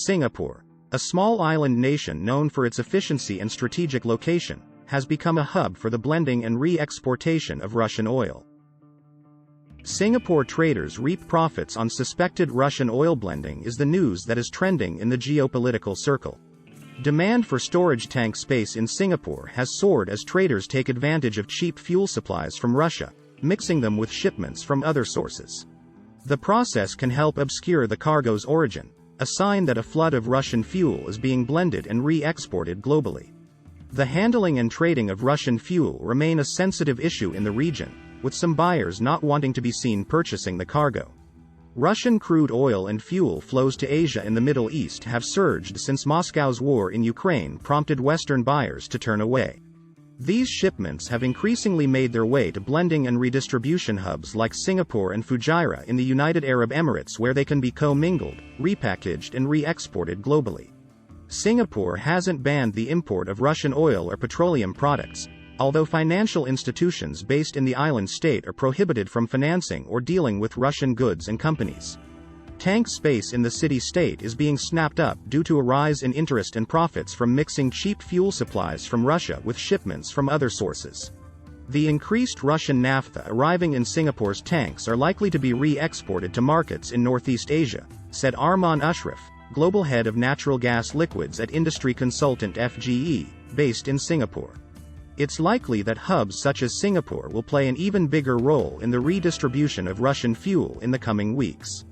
Singapore, a small island nation known for its efficiency and strategic location, has become a hub for the blending and re-exportation of Russian oil. Singapore traders reap profits on suspected Russian oil blending is the news that is trending in the geopolitical circle. Demand for storage tank space in Singapore has soared as traders take advantage of cheap fuel supplies from Russia, mixing them with shipments from other sources. The process can help obscure the cargo's origin, a sign that a flood of Russian fuel is being blended and re-exported globally. The handling and trading of Russian fuel remain a sensitive issue in the region, with some buyers not wanting to be seen purchasing the cargo. Russian crude oil and fuel flows to Asia and the Middle East have surged since Moscow's war in Ukraine prompted Western buyers to turn away. These shipments have increasingly made their way to blending and redistribution hubs like Singapore and Fujairah in the United Arab Emirates, where they can be co-mingled, repackaged and re-exported globally. Singapore hasn't banned the import of Russian oil or petroleum products, although financial institutions based in the island state are prohibited from financing or dealing with Russian goods and companies. Tank space in the city-state is being snapped up due to a rise in interest and profits from mixing cheap fuel supplies from Russia with shipments from other sources. The increased Russian naphtha arriving in Singapore's tanks are likely to be re-exported to markets in Northeast Asia, said Arman Ashraf, global head of natural gas liquids at industry consultant FGE, based in Singapore. It's likely that hubs such as Singapore will play an even bigger role in the redistribution of Russian fuel in the coming weeks.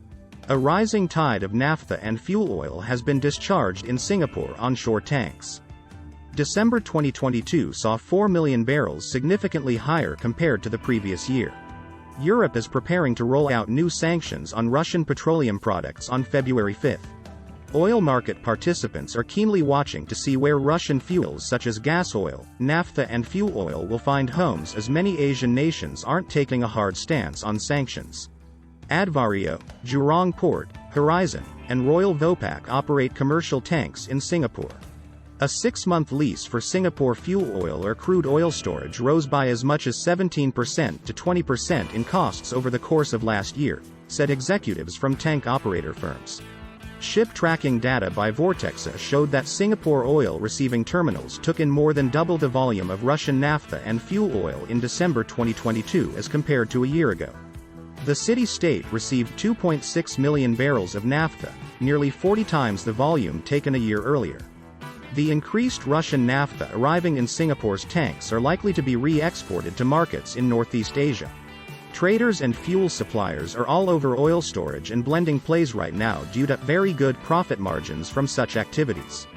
A rising tide of naphtha and fuel oil has been discharged in Singapore onshore tanks. December 2022 saw 4 million barrels, significantly higher compared to the previous year. Europe is preparing to roll out new sanctions on Russian petroleum products on February 5. Oil market participants are keenly watching to see where Russian fuels such as gasoil, naphtha and fuel oil will find homes, as many Asian nations aren't taking a hard stance on sanctions. Advario, Jurong Port, Horizon, and Royal Vopak operate commercial tanks in Singapore. A 6-month lease for Singapore fuel oil or crude oil storage rose by as much as 17% to 20% in costs over the course of last year, said executives from tank operator firms. Ship tracking data by Vortexa showed that Singapore oil receiving terminals took in more than double the volume of Russian naphtha and fuel oil in December 2022 as compared to a year ago. The city-state received 2.6 million barrels of naphtha, nearly 40 times the volume taken a year earlier. The increased Russian naphtha arriving in Singapore's tanks are likely to be re-exported to markets in Northeast Asia. Traders and fuel suppliers are all over oil storage and blending plays right now due to very good profit margins from such activities.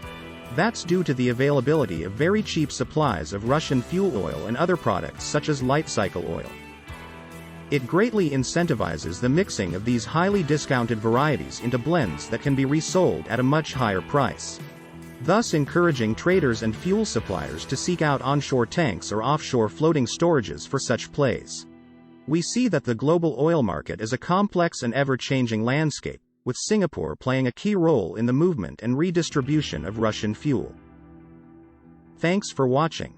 That's due to the availability of very cheap supplies of Russian fuel oil and other products such as light cycle oil. It greatly incentivizes the mixing of these highly discounted varieties into blends that can be resold at a much higher price, thus encouraging traders and fuel suppliers to seek out onshore tanks or offshore floating storages for such plays. We see that the global oil market is a complex and ever-changing landscape, with Singapore playing a key role in the movement and redistribution of Russian fuel. Thanks for watching.